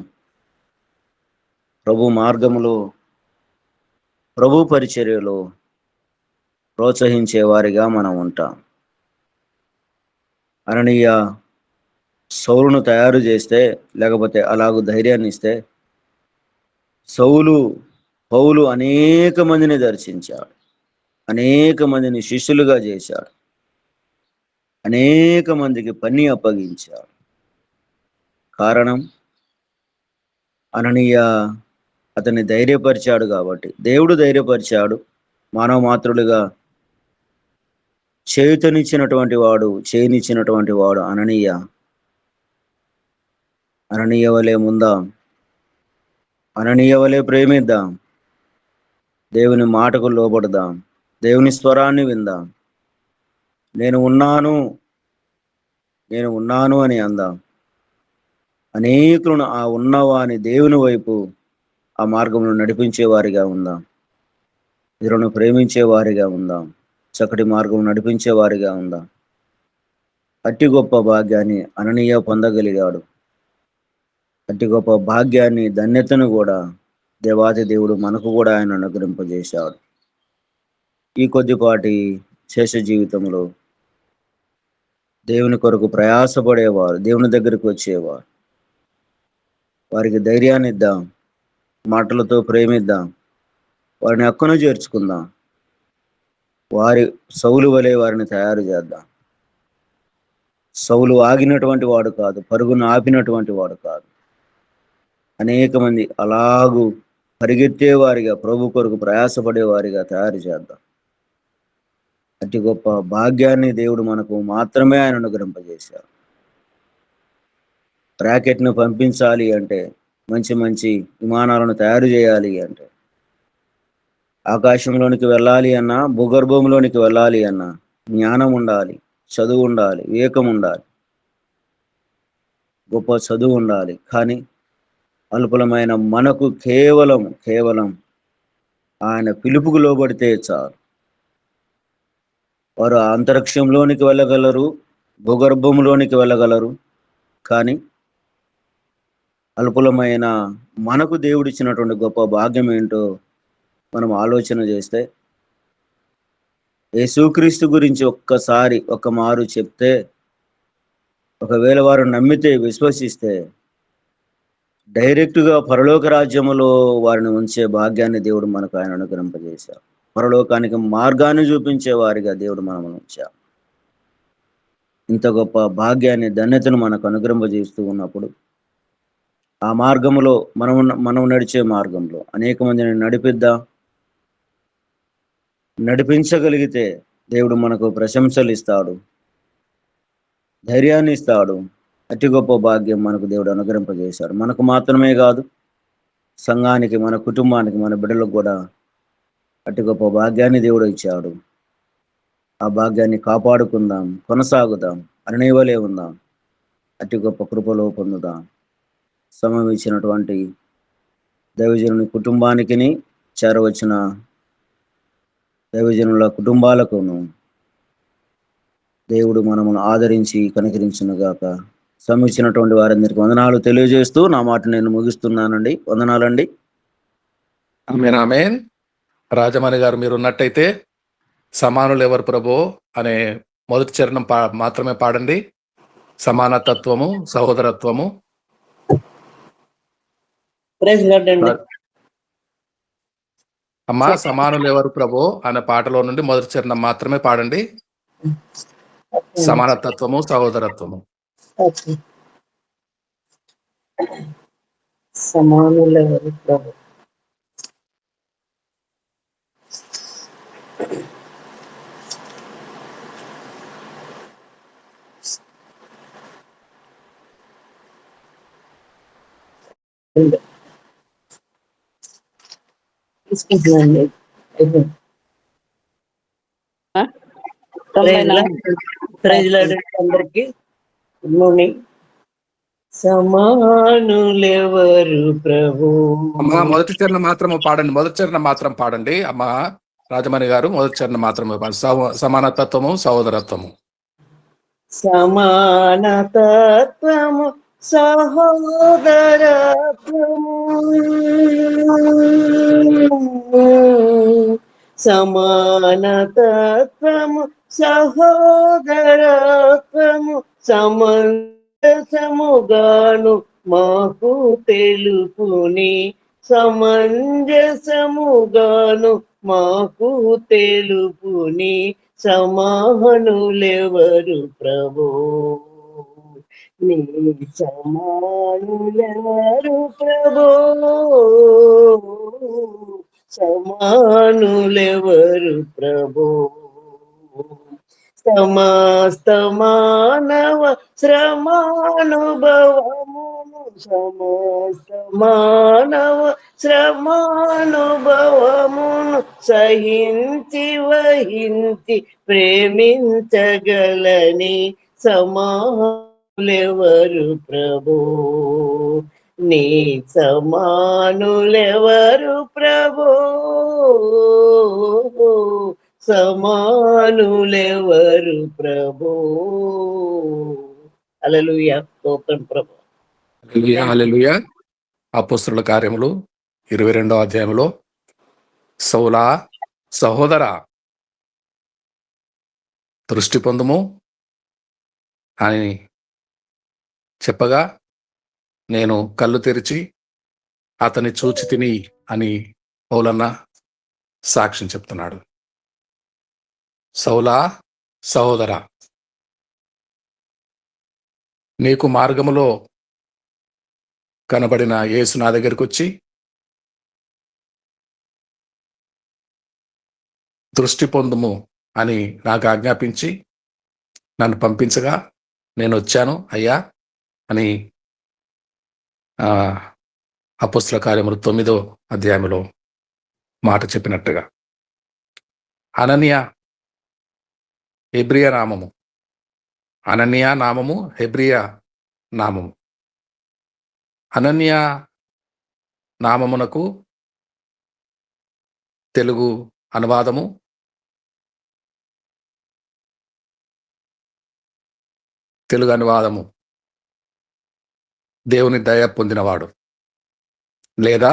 ప్రభు మార్గములో, ప్రభు పరిచర్యలో ప్రోత్సహించే వారిగా మనం ఉంటాం. అననీయ సౌలును తయారు చేస్తే, లేకపోతే అలాగూ ధైర్యాన్ని ఇస్తే, పౌలు అనేక మందిని దర్శించాడు, అనేక మందిని శిష్యులుగా చేశాడు, అనేక మందికి పని అప్పగించాడు. కారణం, అననీయ అతన్ని ధైర్యపరిచాడు కాబట్టి, దేవుడు ధైర్యపరిచాడు. మానవ మాతృలుగా చేయుతనిచ్చినటువంటి వాడు అననీయ వలె ముందాం, అననీయ వలె ప్రేమిద్దాం, దేవుని మాటకు లోబడదాం, దేవుని స్వరాన్ని విందాం. నేను ఉన్నాను అని అందాం. అనేకులను ఆ ఉన్నవాని దేవుని వైపు ఆ మార్గంలో నడిపించే వారిగా ఉందాం. ఇతరులను ప్రేమించే వారిగా ఉందాం. చక్కటి మార్గం నడిపించే వారిగా ఉందాం. అట్టి గొప్ప భాగ్యాన్ని అననీయ పొందగలిగాడు. అట్టి గొప్ప భాగ్యాన్ని, ధన్యతను కూడా దేవాది దేవుడు మనకు కూడా ఆయన అనుగ్రహింపజేశాడు. ఈ కొద్దిపాటి శేష జీవితంలో దేవుని కొరకు ప్రయాసపడేవారు, దేవుని దగ్గరికి వచ్చేవారు, వారికి ధైర్యాన్ని ఇద్దాం, మాటలతో ప్రేమిద్దాం, వారిని హక్కును చేర్చుకుందాం, వారి సౌలు వలె వారిని తయారు చేద్దాం. సౌలు ఆగినటువంటి వాడు కాదు, పరుగును ఆపినటువంటి వాడు కాదు. అనేక మంది అలాగూ పరిగెత్తేవారిగా, ప్రభు కొరకు ప్రయాసపడేవారిగా తయారు చేద్దాం. అతి గొప్ప భాగ్యాన్ని దేవుడు మనకు మాత్రమే ఆయన అనుగ్రహింపజేశారు. రాకెట్ను పంపించాలి అంటే, మంచి మంచి విమానాలను తయారు చేయాలి అంటే, ఆకాశంలోనికి వెళ్ళాలి అన్నా, భూగర్భంలోనికి వెళ్ళాలి అన్నా జ్ఞానం ఉండాలి, చదువు ఉండాలి, వివేకం ఉండాలి, గొప్ప చదువు ఉండాలి. కానీ అల్పులమైన మనకు కేవలం ఆయన పిలుపుకు లోబడితే చాలు. వారు అంతరిక్షంలోనికి వెళ్ళగలరు, భూగర్భంలోనికి వెళ్ళగలరు. కానీ అల్పులమైన మనకు దేవుడిచ్చినటువంటి గొప్ప భాగ్యం ఏంటో మనం ఆలోచన చేస్తే, యేసుక్రీస్తు గురించి ఒక్క మారు చెప్తే, ఒకవేళ వారు నమ్మితే, విశ్వసిస్తే, డైరెక్ట్గా పరలోక రాజ్యములో వారిని ఉంచే భాగ్యాన్ని దేవుడు మనకు ఆయన అనుగ్రహింపజేశారు. పరలోకానికి మార్గాన్ని చూపించే వారిగా దేవుడు మనల్ని ఉంచారు. ఇంత గొప్ప భాగ్యాన్ని, ధన్యతను మనకు అనుగ్రహింపజేస్తూ ఉన్నప్పుడు, ఆ మార్గంలో మనం నడిచే మార్గంలో అనేక మందిని నడిపించగలిగితే దేవుడు మనకు ప్రశంసలు ఇస్తాడు, ధైర్యాన్ని ఇస్తాడు. అతి గొప్ప భాగ్యం మనకు దేవుడు అనుగ్రహింపజేశాడు. మనకు మాత్రమే కాదు, సంఘానికి, మన కుటుంబానికి, మన బిడ్డలకు కూడా అతి గొప్ప భాగ్యాన్ని దేవుడు ఇచ్చాడు. ఆ భాగ్యాన్ని కాపాడుకుందాం, కొనసాగుదాం, అననీయవలే ఉందాం, అతి గొప్ప కృపలో పొందుదాం. సమయం ఇచ్చినటువంటి దైవజనుని కుటుంబానికి, చేరవచ్చిన దైవజనుల కుటుంబాలకును దేవుడు మనమును ఆదరించి కనికరించునుగాక. శ్రమించినటువంటి వారందరికీ వందనాలు తెలియజేస్తూ నా మాట నేను ముగిస్తున్నానండి. వందనాలండి. ఆమేన్. రాజమణి గారు, మీరు ఉన్నట్టయితే సమానులు ఎవరు ప్రభు అనే మొదటి చరణం మాత్రమే పాడండి. సమానతత్వము, సహోదరత్వము. ప్రైజ్ లార్డ్ అండి. అమ్మా, సమానులు ఎవరు ప్రభు అనే పాటలో నుండి మొదటి చరణం మాత్రమే పాడండి. సమానతత్వము, సహోదరత్వము. ఓకే. సమానులు ఎవరు ప్రభు? తీసుకుంటున్నాండి. ప్రైజ్ లార్డ్ అందరికి గుడ్ మార్నింగ్. సమానులెవరు ప్రభు? అమ్మా, మొదటి చరణం మాత్రం పాడండి. మొదటి చరణం మాత్రం పాడండి అమ్మా రాజమణి గారు. మొదటి చరణం మాత్రమే పాడండి. సమానతత్వము, సహోదరత్వము. సమానతత్వము, సహోదరత్వము. సమానతత్వము, సహోదరత్వము సమంజసముగాను మాకు తెలుపుని. సమంజసముగాను మాకు తెలుపుని. సమానులెవరు ప్రభు? నీ సమానులెవరు ప్రభు? సమానులెవరు ప్రభు? సమస్త మానవ శ్రమానుభవమును, సమస్త మానవ శ్రమానుభవమును సహించి వహించి ప్రేమించగలని. సమానులెవరు ప్రభు? నీ సమానులెవరు ప్రభు? సమానులెవరు ప్రభు? హల్లెలూయా. స్తోత్రం ప్రభు. హల్లెలూయా, హల్లెలూయా. అపోస్తలుల కార్యములు 22వ అధ్యాయంలో సౌలా, సహోదరా దృష్టి పొందుము అని చెప్పగా, నేను కళ్ళు తెరిచి అతన్ని చూచి తిని అని పౌలన్న సాక్ష్యం చెప్తున్నాడు. సౌలా, సహోదరా, నీకు మార్గములో కనబడిన యేసు నా దగ్గరికి వచ్చి దృష్టి పొందుము అని నాకు ఆజ్ఞాపించి నన్ను పంపించగా నేను వచ్చాను అయ్యా అని అపోస్తల కార్యములు 9వ అధ్యాయంలో మాట చెప్పినట్టుగా. అననీయ హెబ్రియా నామము, అననీయ నామము హెబ్రియా నామము. అననీయ నామమునకు తెలుగు అనువాదము దేవుని దయ పొందినవాడు లేదా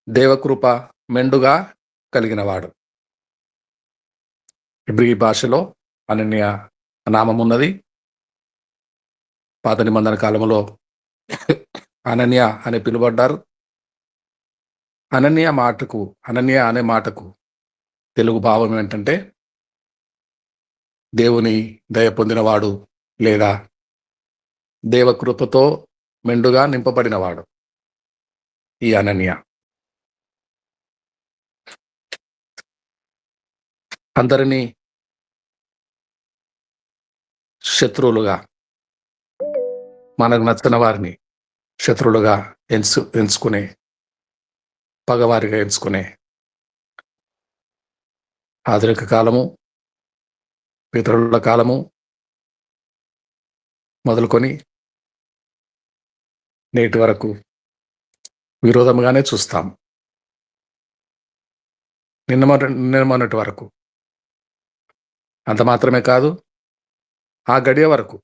దేవకృప మెండుగా కలిగినవాడు. హెబ్రీ భాషలో అనన్య నామమున్నది. పాత నిబంధన కాలంలో అనన్య అని పిలువబడ్డారు. అనన్య అనే మాటకు తెలుగు భావం ఏంటంటే దేవుని దయ పొందినవాడు లేదా దేవకృపతో మెండుగా నింపబడినవాడు ఈ అనన్య. అందరినీ శత్రువులుగా, మనకు నచ్చిన వారిని శత్రువులుగా ఎంచుకునే, పగవారిగా ఎంచుకునే ఆధునిక కాలము, పితరుల కాలము మొదలుకొని నేటి వరకు విరోధముగానే చూస్తాం. నిన్నమొన్నటి వరకు. అంత మాత్రమే కాదు, ఆ గడియ వరకు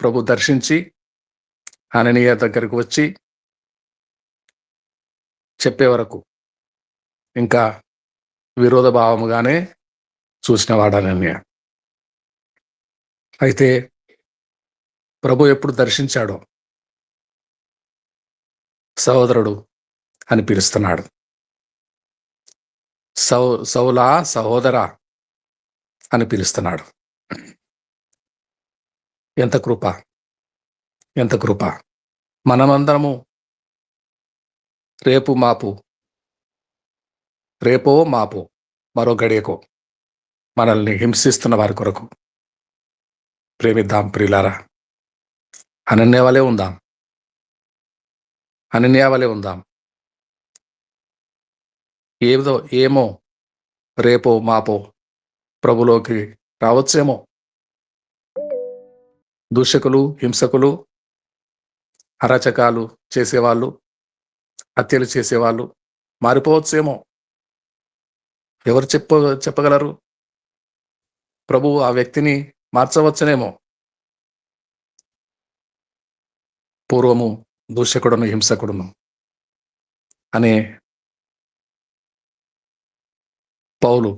ప్రభు దర్శించి అననీయ దగ్గరకు వచ్చి చెప్పే వరకు ఇంకా విరోధ భావముగానే చూసినవాడు అననీయ. అయితే ప్రభు ఎప్పుడు దర్శించాడో సహోదరుడు అని పిలుస్తున్నాడు. సౌలా సహోదరా అని పిలుస్తున్నాడు. ఎంత కృప, ఎంత కృప. మనమందరము రేపో మాపు మరో గడియకో మనల్ని హింసిస్తున్న వారి కొరకు ప్రేమిద్దాం ప్రియులారా. అనన్యవలే ఉందాం. ఏమో రేపో మాపో ప్రభులోకి రావచ్చేమో. దూషకులు, హింసకులు, అరాచకాలు చేసేవాళ్ళు, హత్యలు చేసేవాళ్ళు మారిపోవచ్చేమో. ఎవరు చెప్పగలరు? ప్రభువు ఆ వ్యక్తిని మార్చవచ్చునేమో. పూర్వము దూషకుడును, హింసకుడును అనే పౌలు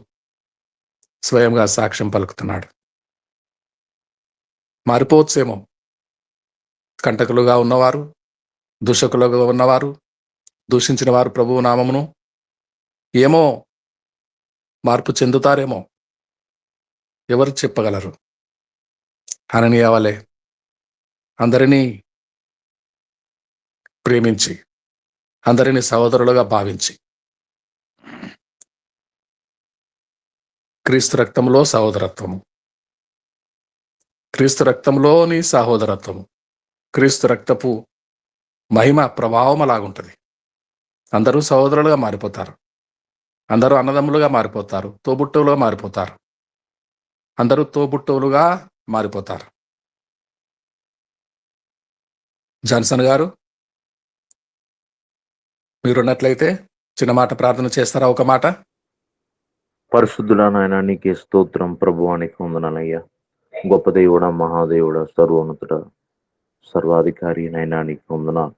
స్వయంగా సాక్ష్యం పలుకుతున్నాడు. మారిపోవచ్చేమో. కంటకులుగా ఉన్నవారు, దూషకులుగా ఉన్నవారు, దూషించిన వారు ప్రభువు నామమును ఏమో మార్పు చెందుతారేమో. ఎవరు చెప్పగలరు? అననీయ వలె అందరినీ ప్రేమించి, అందరినీ సహోదరులుగా భావించి, క్రీస్తు రక్తంలో సహోదరత్వము, క్రీస్తు రక్తంలోని సహోదరత్వము, క్రీస్తు రక్తపు మహిమ ప్రభావం అలాగుంటుంది. అందరూ సహోదరులుగా మారిపోతారు, అందరూ అన్నదమ్ములుగా మారిపోతారు, తోబుట్టువులుగా మారిపోతారు, అందరూ తోబుట్టువులుగా మారిపోతారు. జాన్సన్ గారు, మీరున్నట్లయితే చిన్న మాట ప్రార్థన చేస్తారా? ఒక మాట. పరిశుద్ధుడా నాయన, నీకే స్తోత్రం ప్రభువానికి వందనాలయ్యా. గొప్ప దేవుడా, మహాదేవుడా, సర్వోన్నతుడ, సర్వాధికారి నైనా నీకు వందనాలు.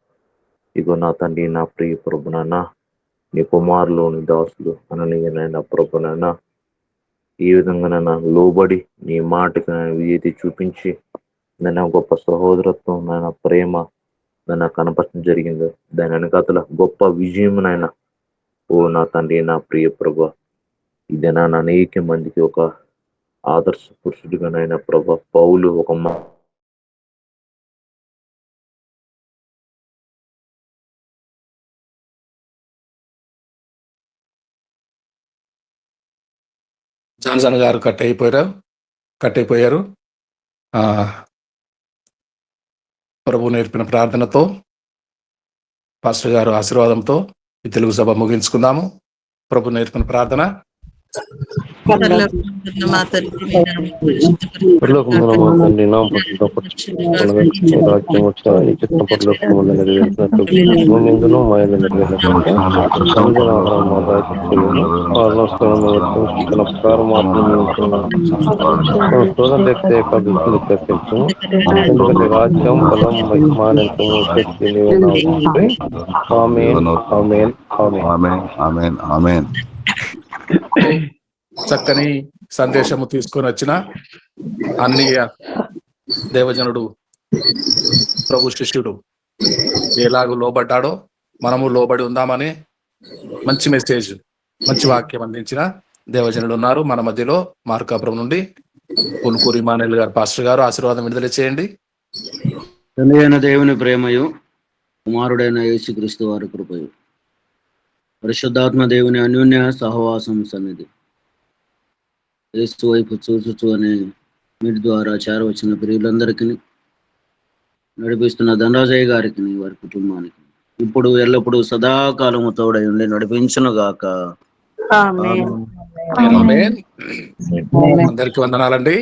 ఇగో నా తండ్రి, నా ప్రియ ప్రభునైనా, నీ కుమారులోని దాసులు అననీయనైనా ప్రభునైనా ఈ విధంగానైనా లోబడి నీ మాటకు నేను విధేయత చూపించి నైనా గొప్ప సహోదరత్వం, నైనా ప్రేమ నైనా కనపరచడం జరిగింది. దాని వెనకాతల గొప్ప విజయమునైనా ఓ నా తండ్రి, నా ప్రియ ప్రభు, ఇదేనా అనేక మందికి ఒక ఆదర్శ పురుషుడిగానైనా ప్రభు పౌలు ఒక జాన్సన్ గారు కట్ అయిపోయారు. ప్రభు నేర్పిన ప్రార్థనతో, పాస్టర్ గారు ఆశీర్వాదంతో ఈ తెలుగు సభ ముగించుకుందాము. ప్రభు నేర్పిన ప్రార్థన. మా తండ్రి, మీ నామం పరలోకమందున మా తండ్రి, నా రాజ్యం వచ్చా నీ చిత్తం పరలోకమందు నెరవేర్చినట్టు భూమి యందును మా యందు నెరవేరినట్లుగా అనుదిన ఆహారం మా దాచియుము. మా రుణస్థులను వచ్చి శిక్షణ ప్రకారం శోధన తెస్తే ఏకాదశులు తప్పించము. ఎందుకంటే రాజ్యం, బలం, మహిమానంతము శక్తి నీవే నావు. ఆమేన్, ఆమేన్, ఆమేన్, ఆమేన్. చక్కని సందేశము తీసుకొని వచ్చిన అన్నయ్య దేవజనుడు, ప్రభు శిష్యుడు ఎలాగూ లోబడ్డాడో మనము లోబడి ఉందామని మంచి మెసేజ్, మంచి వాక్యం అందించిన దేవజనుడు ఉన్నారు మన మధ్యలో. మార్కాపురం నుండి పులుకూరి ఇమానుయేల్ గారు, పాస్టర్ గారు ఆశీర్వాదం విడుదల చేయండి. తండ్రి అయిన దేవుని ప్రేమయు, కుమారుడైన యేసుక్రీస్తు వారి కృపయు, పరిశుద్ధాత్మ దేవుని అన్యోన్య సహవాసం సన్నిధి యేసు వైపు చూచుచు అనే మీటి ద్వారా చేరవచ్చిన ప్రియులందరికీ, నడిపిస్తున్న ధనరాజయ్య గారికి, వారి కుటుంబానికి ఇప్పుడు ఎల్లప్పుడూ సదాకాలము తోడై ఉండి నడిపించును గాక. అందరికీ వందనాలండి.